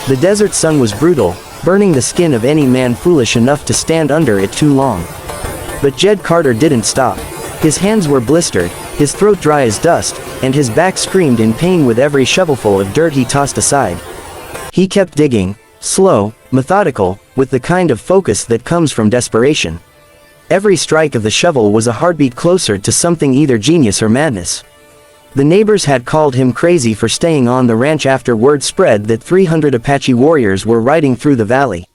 The desert sun was brutal, burning the skin of any man foolish enough to stand under it too long. But Jed Carter didn't stop. His hands were blistered, his throat dry as dust, and his back screamed in pain with every shovelful of dirt he tossed aside. He kept digging, slow, methodical, with the kind of focus that comes from desperation. Every strike of the shovel was a heartbeat closer to something either genius or madness. The neighbors had called him crazy for staying on the ranch after word spread that 300 Apache warriors were riding through the valley.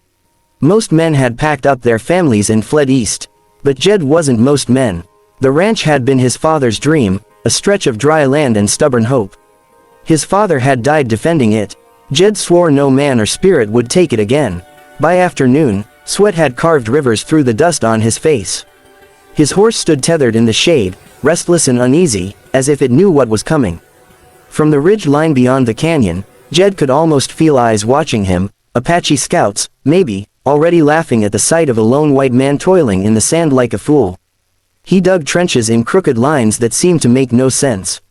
Most men had packed up their families and fled east. But Jed wasn't most men. The ranch had been his father's dream, a stretch of dry land and stubborn hope. His father had died defending it. Jed swore no man or spirit would take it again. By afternoon, sweat had carved rivers through the dust on his face. His horse stood tethered in the shade, restless and uneasy, as if it knew what was coming. From the ridge line beyond the canyon, Jed could almost feel eyes watching him, Apache scouts, maybe, already laughing at the sight of a lone white man toiling in the sand like a fool. He dug trenches in crooked lines that seemed to make no sense.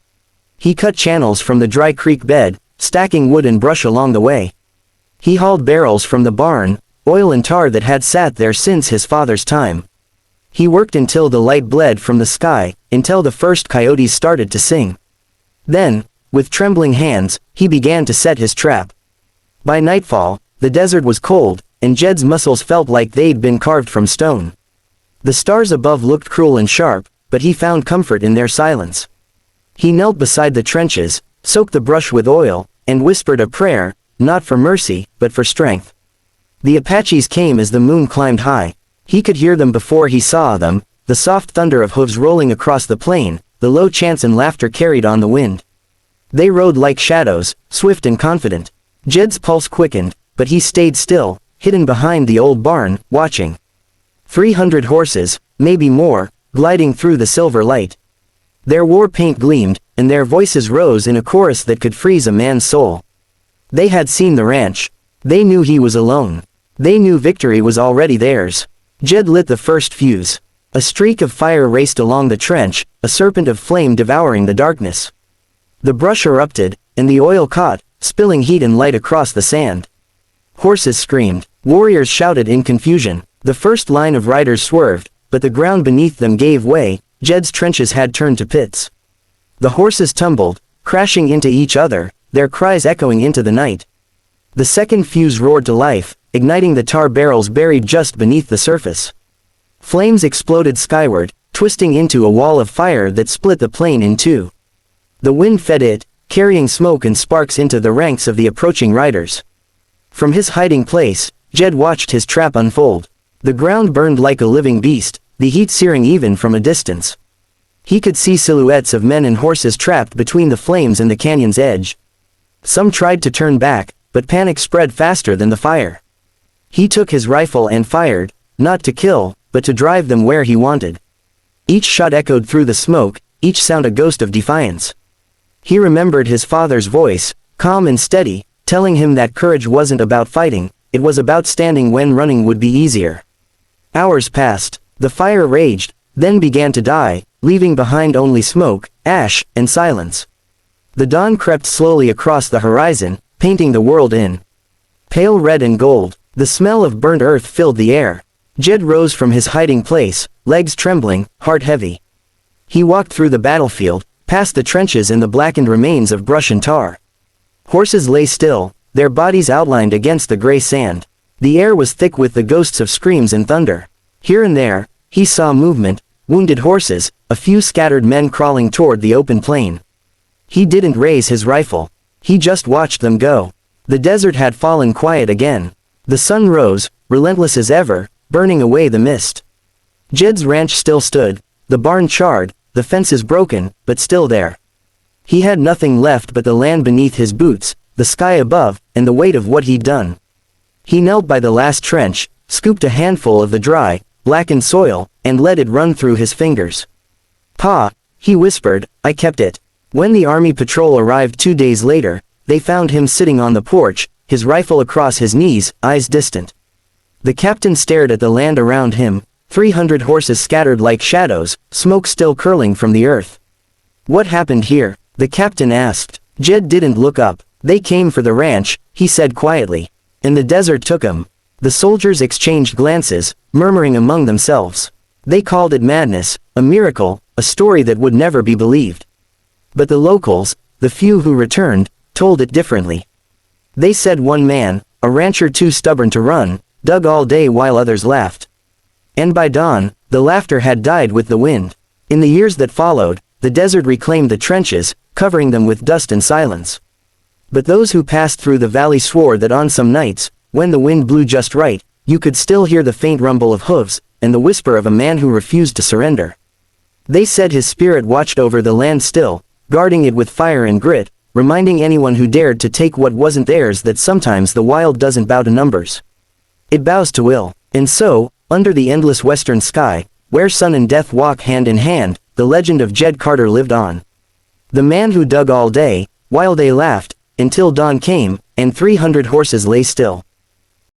He cut channels from the dry creek bed, stacking wood and brush along the way. He hauled barrels from the barn, oil and tar that had sat there since his father's time. He worked until the light bled from the sky, until the first coyotes started to sing. Then, with trembling hands, he began to set his trap. By nightfall, the desert was cold, and Jed's muscles felt like they'd been carved from stone. The stars above looked cruel and sharp, but he found comfort in their silence. He knelt beside the trenches, soaked the brush with oil, and whispered a prayer, not for mercy, but for strength. The Apaches came as the moon climbed high. He could hear them before he saw them, the soft thunder of hooves rolling across the plain, the low chants and laughter carried on the wind. They rode like shadows, swift and confident. Jed's pulse quickened, but he stayed still, hidden behind the old barn, watching. 300 horses, maybe more, gliding through the silver light. Their war paint gleamed, and their voices rose in a chorus that could freeze a man's soul. They had seen the ranch. They knew he was alone. They knew victory was already theirs. Jed lit the first fuse. A streak of fire raced along the trench, a serpent of flame devouring the darkness. The brush erupted, and the oil caught, spilling heat and light across the sand. Horses screamed. Warriors shouted in confusion. The first line of riders swerved, but the ground beneath them gave way. Jed's trenches had turned to pits. The horses tumbled, crashing into each other, their cries echoing into the night. The second fuse roared to life, igniting the tar barrels buried just beneath the surface. Flames exploded skyward, twisting into a wall of fire that split the plain in two. The wind fed it, carrying smoke and sparks into the ranks of the approaching riders. From his hiding place, Jed watched his trap unfold. The ground burned like a living beast, the heat searing even from a distance. He could see silhouettes of men and horses trapped between the flames and the canyon's edge. Some tried to turn back, but panic spread faster than the fire. He took his rifle and fired, not to kill, but to drive them where he wanted. Each shot echoed through the smoke, each sound a ghost of defiance. He remembered his father's voice, calm and steady, telling him that courage wasn't about fighting, it was about standing when running would be easier. Hours passed. The fire raged, then began to die, leaving behind only smoke, ash, and silence. The dawn crept slowly across the horizon, painting the world in pale red and gold. The smell of burnt earth filled the air. Jed rose from his hiding place, legs trembling, heart heavy. He walked through the battlefield, past the trenches and the blackened remains of brush and tar. Horses lay still, their bodies outlined against the gray sand. The air was thick with the ghosts of screams and thunder. Here and there, he saw movement, wounded horses, a few scattered men crawling toward the open plain. He didn't raise his rifle. He just watched them go. The desert had fallen quiet again. The sun rose, relentless as ever, burning away the mist. Jed's ranch still stood, the barn charred, the fences broken, but still there. He had nothing left but the land beneath his boots, the sky above, and the weight of what he'd done. He knelt by the last trench, scooped a handful of the dry, blackened soil, and let it run through his fingers. "Pa," he whispered, "I kept it." When the army patrol arrived 2 days later, they found him sitting on the porch, his rifle across his knees, eyes distant. The captain stared at the land around him, 300 horses scattered like shadows, smoke still curling from the earth. "What happened here?" the captain asked. Jed didn't look up. "They came for the ranch," he said quietly. "And the desert took 'em." The soldiers exchanged glances, murmuring among themselves. They called it madness, a miracle, a story that would never be believed. But the locals, the few who returned, told it differently. They said one man, a rancher too stubborn to run, dug all day while others laughed. And by dawn, the laughter had died with the wind. In the years that followed, the desert reclaimed the trenches, covering them with dust and silence. But those who passed through the valley swore that on some nights, when the wind blew just right, you could still hear the faint rumble of hooves, and the whisper of a man who refused to surrender. They said his spirit watched over the land still, guarding it with fire and grit, reminding anyone who dared to take what wasn't theirs that sometimes the wild doesn't bow to numbers. It bows to will. And so, under the endless western sky, where sun and death walk hand in hand, the legend of Jed Carter lived on. The man who dug all day, while they laughed, until dawn came, and 300 horses lay still.